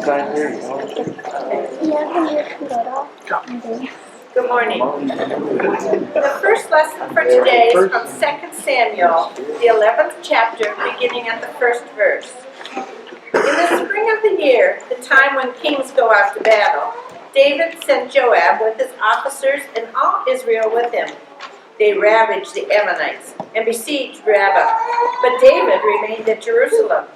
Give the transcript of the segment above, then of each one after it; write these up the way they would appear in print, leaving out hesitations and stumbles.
Good morning. The first lesson for today is from 2 Samuel, the 11th chapter, beginning at the first verse. In the spring of the year, the time when kings go out to battle, David sent Joab with his officers and all Israel with him. They ravaged the Ammonites and besieged Rabbah, but David remained at Jerusalem.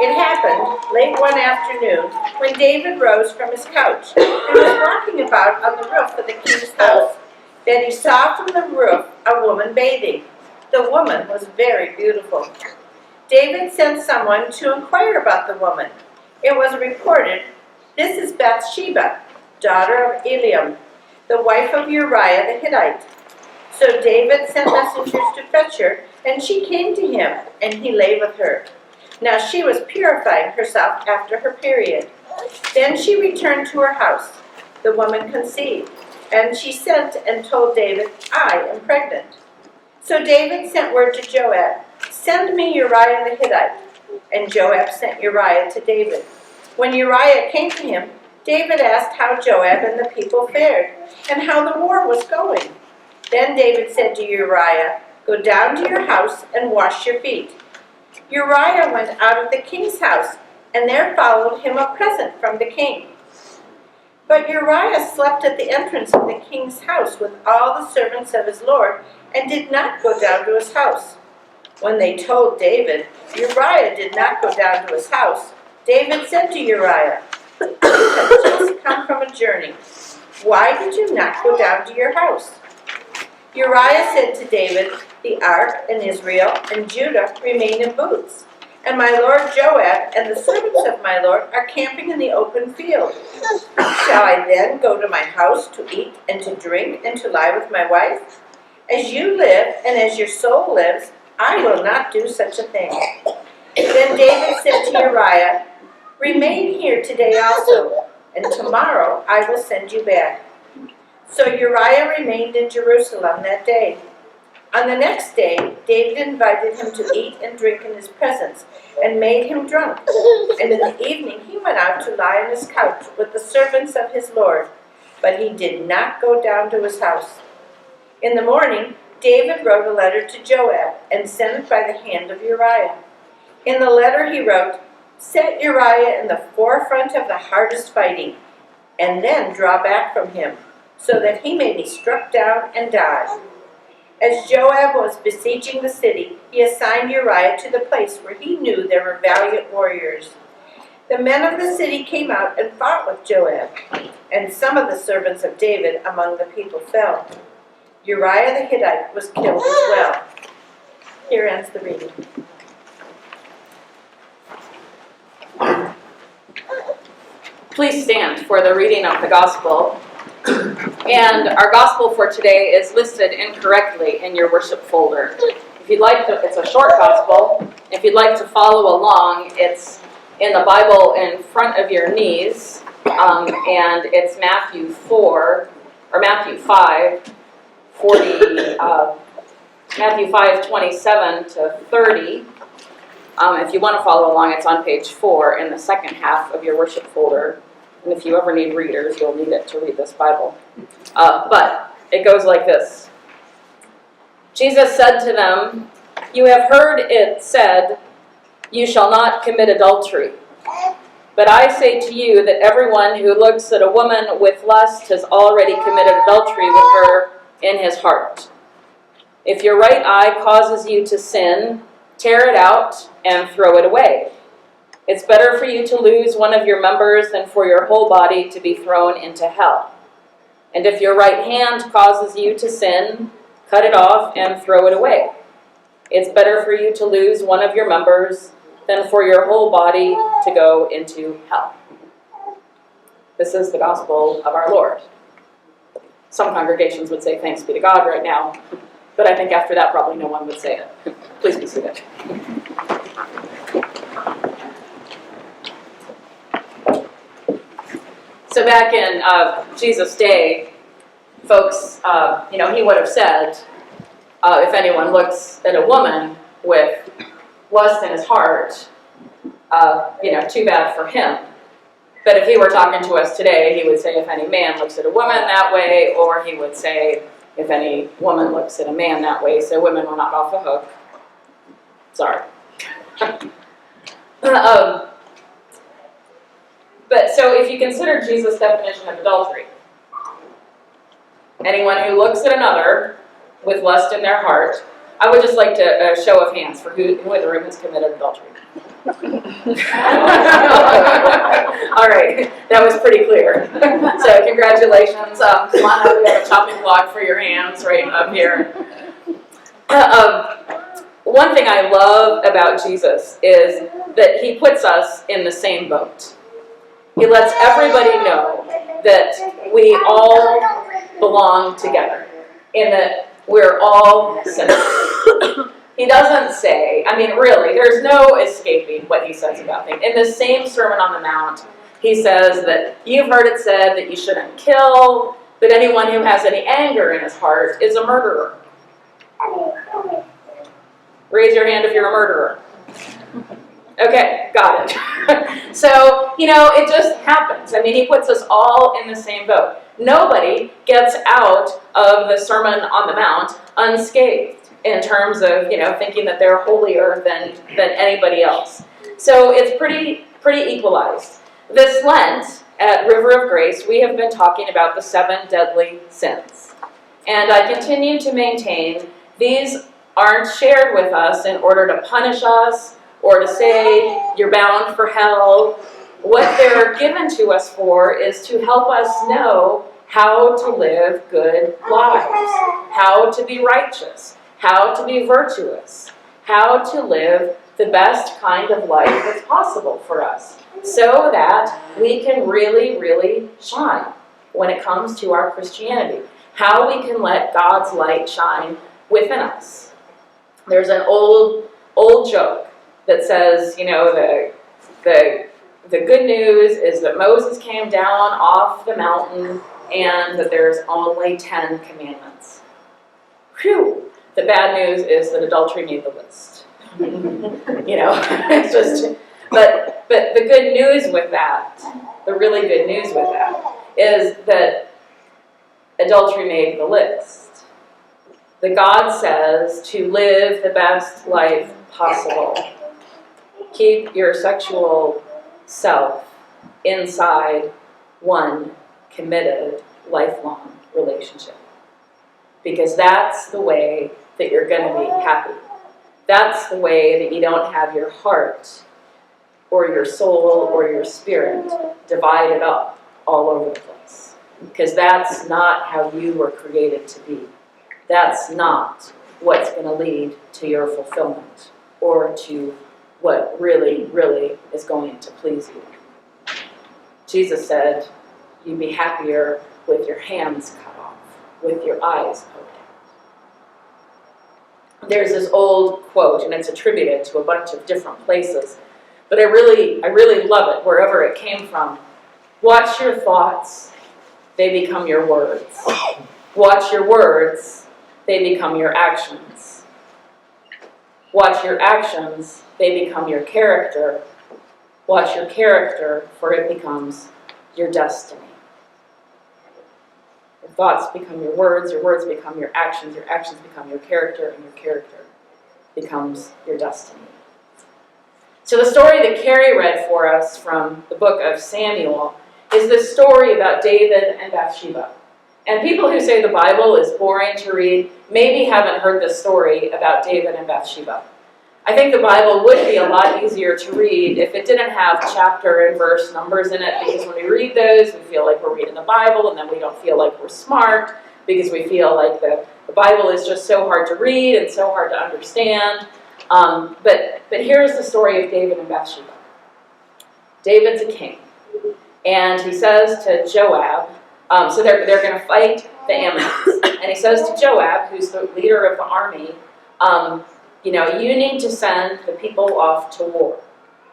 It happened late one afternoon when David rose from his couch and was walking about on the roof of the king's house that he saw from the roof a woman bathing. The woman was very beautiful. David sent someone to inquire about the woman. It was reported, "This is Bathsheba, daughter of Eliam, the wife of Uriah the Hittite." So David sent messengers to fetch her, and she came to him, and he lay with her. Now she was purifying herself after her period. Then she returned to her house. The woman conceived, and she sent and told David, "I am pregnant." So David sent word to Joab, "Send me Uriah the Hittite." And Joab sent Uriah to David. When Uriah came to him, David asked how Joab and the people fared, and how the war was going. Then David said to Uriah, "Go down to your house and wash your feet." Uriah went out of the king's house, and there followed him a present from the king. But Uriah slept at the entrance of the king's house with all the servants of his lord, and did not go down to his house. When they told David, Uriah did not go down to his house, David said to Uriah, "You have just come from a journey. Why did you not go down to your house?" Uriah said to David, "The ark and Israel and Judah remain in booths, and my lord Joab and the servants of my lord are camping in the open field. Shall I then go to my house to eat and to drink and to lie with my wife? As you live and as your soul lives, I will not do such a thing." Then David said to Uriah, "Remain here today also, and tomorrow I will send you back." So Uriah remained in Jerusalem that day. On the next day, David invited him to eat and drink in his presence, and made him drunk. And in the evening he went out to lie on his couch with the servants of his lord, but he did not go down to his house. In the morning, David wrote a letter to Joab, and sent it by the hand of Uriah. In the letter he wrote, "Set Uriah in the forefront of the hardest fighting, and then draw back from him, so that he may be struck down and die." As Joab was besieging the city, he assigned Uriah to the place where he knew there were valiant warriors. The men of the city came out and fought with Joab, and some of the servants of David among the people fell. Uriah the Hittite was killed as well. Here ends the reading. Please stand for the reading of the gospel. And our gospel for today is listed incorrectly in your worship folder. If you'd like to, it's a short gospel. If you'd like to follow along, it's in the Bible in front of your knees, and it's Matthew 5:27 to 30. If you want to follow along, it's on page 4 in the second half of your worship folder. And if you ever need readers, you'll need it to read this Bible. But it goes like this. Jesus said to them, "You have heard it said, 'You shall not commit adultery.' But I say to you that everyone who looks at a woman with lust has already committed adultery with her in his heart. If your right eye causes you to sin, tear it out and throw it away. It's better for you to lose one of your members than for your whole body to be thrown into hell. And if your right hand causes you to sin, cut it off and throw it away. It's better for you to lose one of your members than for your whole body to go into hell." This is the gospel of our Lord. Some congregations would say thanks be to God right now, but I think after that probably no one would say it. Please be seated. So back in Jesus' day, folks, he would have said, if anyone looks at a woman with lust in his heart, too bad for him. But if he were talking to us today, he would say, if any man looks at a woman that way, or he would say, if any woman looks at a man that way, so women were not off the hook. Sorry. But so if you consider Jesus' definition of adultery, anyone who looks at another with lust in their heart, I would just like to show of hands for who in the room has committed adultery. All right, that was pretty clear. So congratulations. Come on up, we have a chopping block for your hands right up here. One thing I love about Jesus is that he puts us in the same boat. He lets everybody know that we all belong together, in that we're all sinners. He doesn't say, I mean, really, there's no escaping what he says about things. In the same Sermon on the Mount, he says that you've heard it said that you shouldn't kill, but anyone who has any anger in his heart is a murderer. Raise your hand if you're a murderer. Okay, got it. So, it just happens. I mean, he puts us all in the same boat. Nobody gets out of the Sermon on the Mount unscathed in terms of, thinking that they're holier than anybody else. So it's pretty equalized. This Lent at River of Grace, we have been talking about the 7 deadly sins. And I continue to maintain these aren't shared with us in order to punish us or to say you're bound for hell. What they're given to us for is to help us know how to live good lives, how to be righteous, how to be virtuous, how to live the best kind of life that's possible for us, so that we can really, really shine when it comes to our Christianity, how we can let God's light shine within us. There's an old joke that says, the good news is that Moses came down off the mountain and that there's only 10 commandments. Whew! The bad news is that adultery made the list. It's just, but the good news with that, the really good news with that, is that adultery made the list. That God says to live the best life possible. Keep your sexual self inside one committed, lifelong relationship. Because that's the way that you're going to be happy. That's the way that you don't have your heart or your soul or your spirit divided up all over the place. Because that's not how you were created to be. That's not what's going to lead to your fulfillment or to what really, really is going to please you. Jesus said, you'd be happier with your hands cut off, with your eyes poked out. There's this old quote, and it's attributed to a bunch of different places, but I really love it, wherever it came from. Watch your thoughts, they become your words. Watch your words, they become your actions. Watch your actions, they become your character. Watch your character, for it becomes your destiny. Your thoughts become your words become your actions become your character, and your character becomes your destiny. So the story that Carrie read for us from the book of Samuel is this story about David and Bathsheba. And people who say the Bible is boring to read maybe haven't heard this story about David and Bathsheba. I think the Bible would be a lot easier to read if it didn't have chapter and verse numbers in it, because when we read those, we feel like we're reading the Bible, and then we don't feel like we're smart, because we feel like the Bible is just so hard to read and so hard to understand. But here's the story of David and Bathsheba. David's a king, and he says to Joab, so they're going to fight the Ammonites, and he says to Joab, who's the leader of the army, you need to send the people off to war.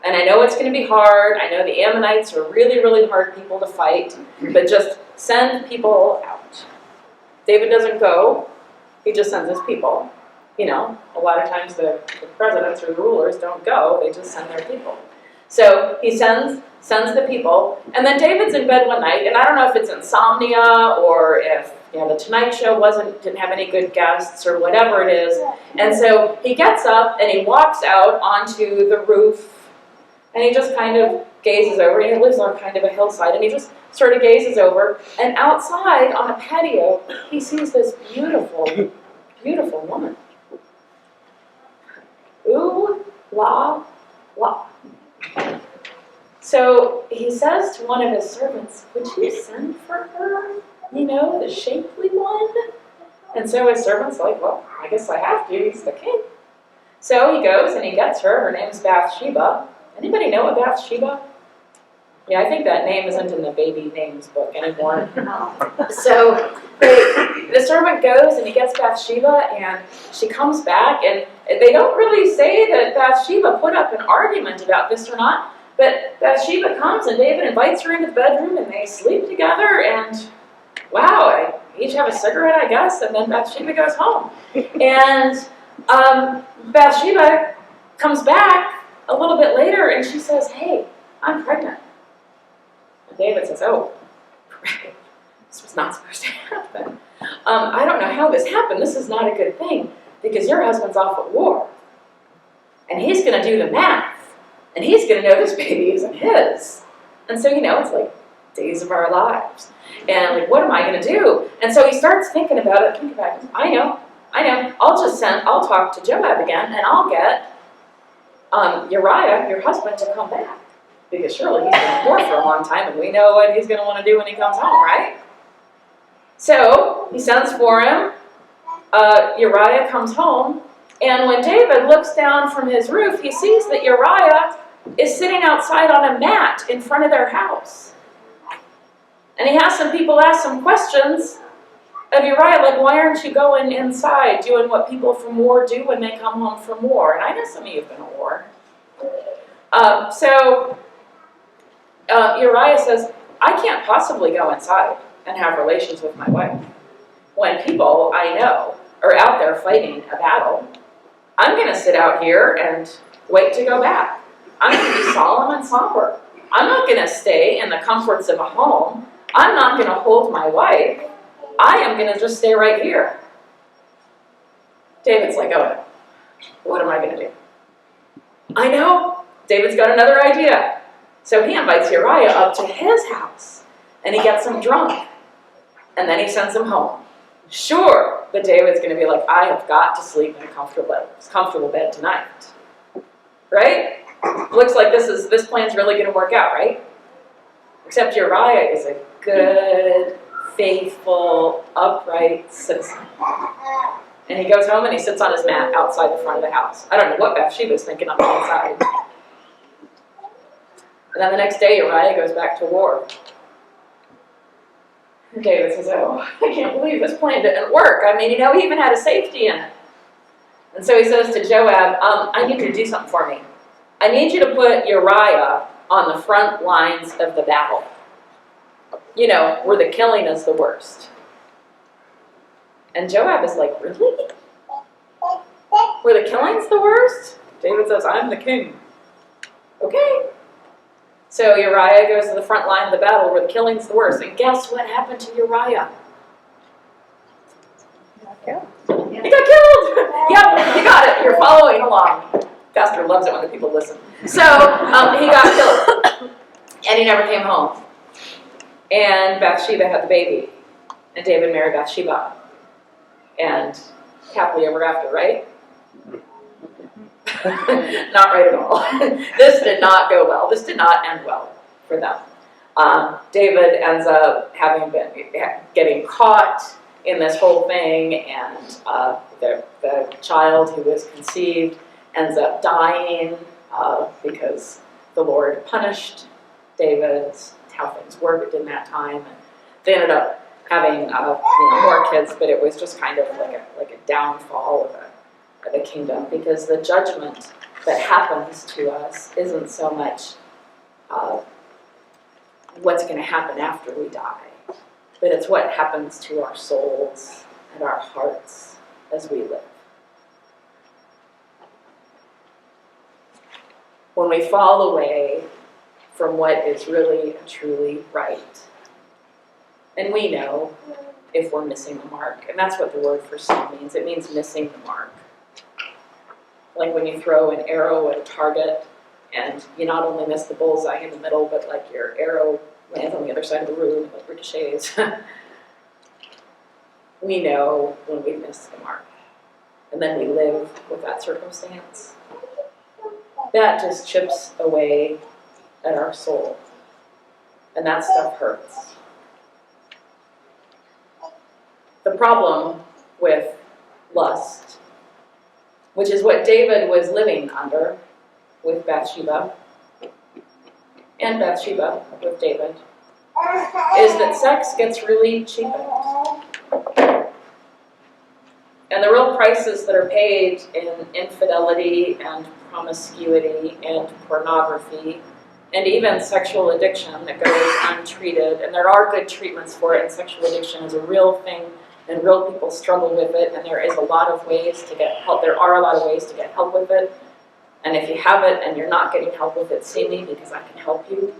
And I know it's going to be hard. I know the Ammonites are really, really hard people to fight, but just send people out. David doesn't go. He just sends his people. A lot of times the presidents or the rulers don't go. They just send their people. So he sends sends the people, and then David's in bed one night, and I don't know if it's insomnia or if the Tonight Show didn't have any good guests or whatever it is, and so he gets up and he walks out onto the roof, and he just kind of gazes over. He lives on kind of a hillside, and he just sort of gazes over, and outside on a patio, he sees this beautiful, beautiful woman. Ooh, la, la. So he says to one of his servants, would you send for her? The shapely one? And so his servant's like, well, I guess I have to. He's the king. So he goes and he gets her. Her name's Bathsheba. Anybody know a Bathsheba? Yeah, I think that name isn't in the baby names book anymore. So the servant goes and he gets Bathsheba, and she comes back, and they don't really say that Bathsheba put up an argument about this or not, but Bathsheba comes and David invites her into the bedroom and they sleep together, and wow, they each have a cigarette, I guess, and then Bathsheba goes home. And Bathsheba comes back a little bit later and she says, hey, I'm pregnant. And David says, oh, this was not supposed to happen. I don't know how this happened. This is not a good thing because your husband's off at war. And he's going to do the math. And he's going to know this baby isn't his. And so, it's like days of our lives. And like, what am I going to do? And so he starts thinking about it. I know. I'll talk to Joab again, and I'll get Uriah, your husband, to come back. Because surely he's been at war for a long time, and we know what he's going to want to do when he comes home, right? So he sends for him. Uriah comes home, and when David looks down from his roof, he sees that Uriah is sitting outside on a mat in front of their house. And he has some people ask some questions of Uriah, like, why aren't you going inside doing what people from war do when they come home from war? And I know some of you have been at war. So Uriah says, I can't possibly go inside and have relations with my wife when people I know are out there fighting a battle. I'm going to sit out here and wait to go back. I'm going to be solemn and somber. I'm not going to stay in the comforts of a home. I'm not going to hold my wife. I am going to just stay right here. David's like, oh, what am I going to do? I know. David's got another idea. So he invites Uriah up to his house, and he gets him drunk, and then he sends him home. Sure, but David's going to be like, I have got to sleep in a comfortable bed tonight. Right? Looks like this plan's really going to work out, right? Except Uriah is a good, faithful, upright citizen. And he goes home and he sits on his mat outside the front of the house. I don't know what Bathsheba's thinking on the inside. And then the next day, Uriah goes back to war. And David says, oh, I can't believe this plan didn't work. I mean, he even had a safety in it. And so he says to Joab, I need you to do something for me. I need you to put Uriah on the front lines of the battle. Where the killing is the worst. And Joab is like, really? Where the killing's the worst? David says, I'm the king. Okay. So Uriah goes to the front line of the battle where the killing's the worst. And guess what happened to Uriah? He got killed. Yep, you got it. You're following along. Pastor loves it when the people listen. So he got killed. And he never came home. And Bathsheba had the baby. And David married Bathsheba. And happily ever after, right? Not right at all. This did not go well. This did not end well for them. David ends up getting caught in this whole thing, and the child who was conceived ends up dying because the Lord punished David. It's how things worked in that time. And they ended up having more kids, but it was just kind of like a downfall of a kingdom, because the judgment that happens to us isn't so much what's going to happen after we die, but it's what happens to our souls and our hearts as we live. When we fall away from what is really and truly right. And we know if we're missing the mark. And that's what the word for sin means. It means missing the mark. Like when you throw an arrow at a target and you not only miss the bullseye in the middle, but like your arrow lands on the other side of the room and it ricochets. We know when we miss the mark. And then we live with that circumstance. That just chips away at our soul. And that stuff hurts. The problem with lust, which is what David was living under with Bathsheba, and Bathsheba with David, is that sex gets really cheapened. And the real prices that are paid in infidelity and promiscuity and pornography and even sexual addiction that goes untreated, and there are good treatments for it, and sexual addiction is a real thing, and real people struggle with it, and there is a lot of ways to get help. There are a lot of ways to get help with it. And if you have it and you're not getting help with it, see me because I can help you.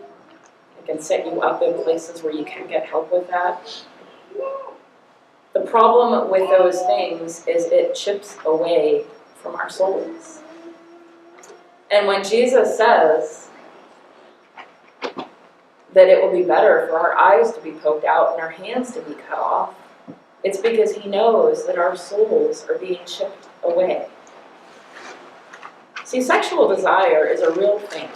I can set you up in places where you can get help with that. The problem with those things is it chips away from our souls. And when Jesus says that it will be better for our eyes to be poked out and our hands to be cut off, it's because he knows that our souls are being chipped away. See, sexual desire is a real thing.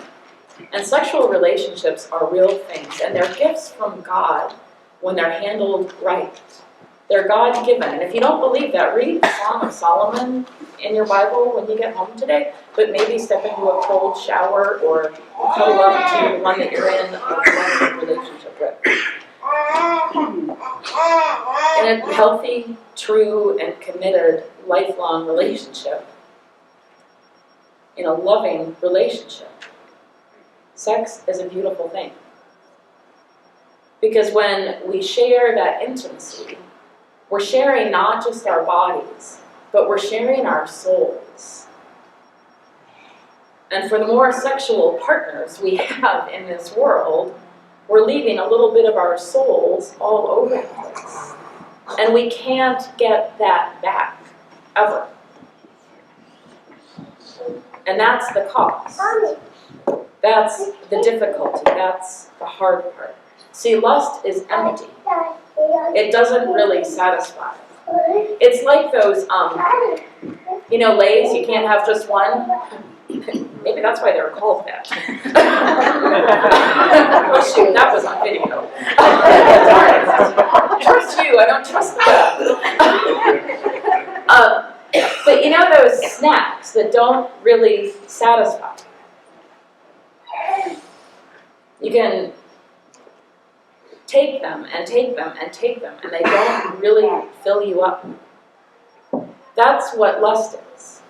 And sexual relationships are real things. And they're gifts from God when they're handled right. They're God-given. And if you don't believe that, read the Song of Solomon in your Bible when you get home today. But maybe step into a cold shower or cuddle up to the one that you're in a relationship with. In a healthy, true, and committed, lifelong relationship, in a loving relationship, sex is a beautiful thing. Because when we share that intimacy, we're sharing not just our bodies, but we're sharing our souls. And for the more sexual partners we have in this world, we're leaving a little bit of our souls all over the place. And we can't get that back, ever. And that's the cost. That's the difficulty. That's the hard part. See, lust is empty. It doesn't really satisfy. It's like those, Lays, you can't have just one. Maybe that's why they were called that. Oh shoot, that was on video. I trust you, I don't trust them. But those snacks that don't really satisfy. You can take them and take them and take them, and they don't really fill you up. That's what lust is.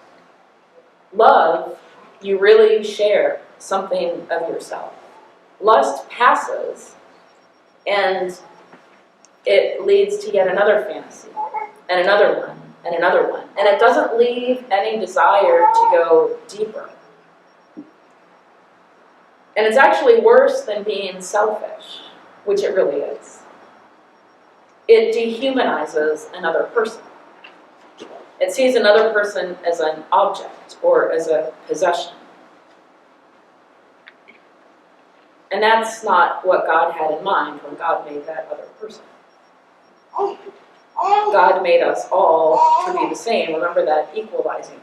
Love, you really share something of yourself. Lust passes, and it leads to yet another fantasy, and another one, and another one. And it doesn't leave any desire to go deeper. And it's actually worse than being selfish, which it really is. It dehumanizes another person. It sees another person as an object or as a possession. And that's not what God had in mind when God made that other person. God made us all to be the same. Remember that equalizing.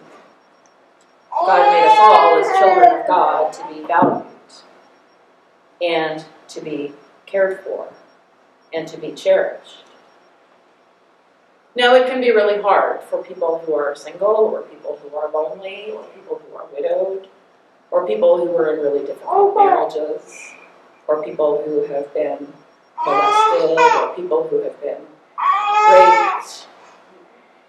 God made us all as children of God to be valued and to be cared for and to be cherished. Now, it can be really hard for people who are single, or people who are lonely, or people who are widowed, or people who are in really difficult marriages, or people who have been molested, or people who have been raped,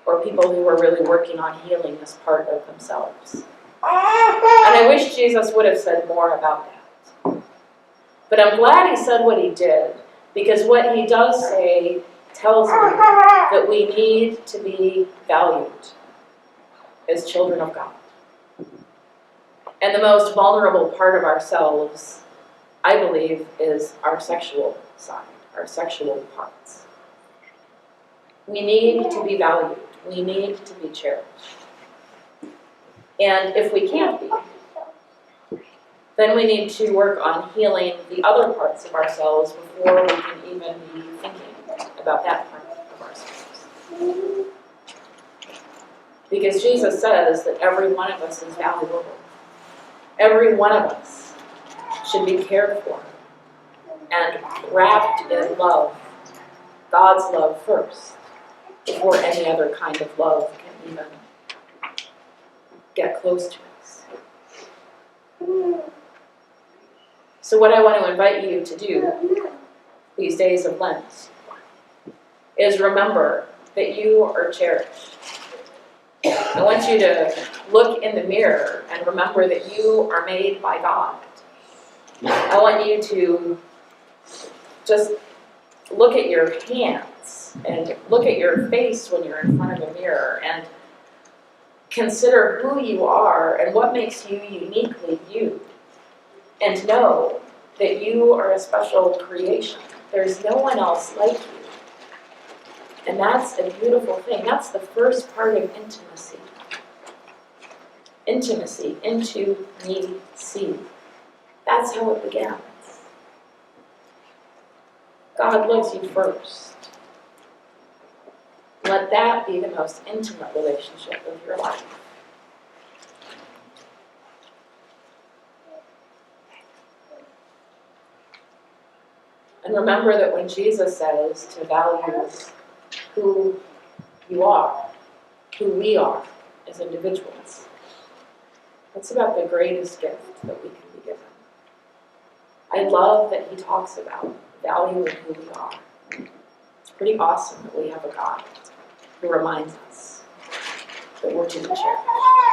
or people who are really working on healing this part of themselves. And I wish Jesus would have said more about that. But I'm glad he said what he did, because what he does say tells me that we need to be valued as children of God. And the most vulnerable part of ourselves, I believe, is our sexual side, our sexual parts. We need to be valued. We need to be cherished. And if we can't be, then we need to work on healing the other parts of ourselves before we can even be thinking about that part of ourselves. Because Jesus says that every one of us is valuable. Every one of us should be cared for and wrapped in love, God's love first, before any other kind of love can even get close to us. So what I want to invite you to do these days of Lent is remember that you are cherished. I want you to look in the mirror and remember that you are made by God. I want you to just look at your hands and look at your face when you're in front of a mirror and consider who you are and what makes you uniquely you. And know that you are a special creation. There's no one else like you. And that's a beautiful thing. That's the first part of intimacy. Intimacy, into me, see. That's how it begins. God loves you first. Let that be the most intimate relationship of your life. And remember that when Jesus says to value who you are, who we are as individuals, that's about the greatest gift that we can be given. I love that he talks about valuing who we are. It's pretty awesome that we have a God who reminds us that we're to be cherished.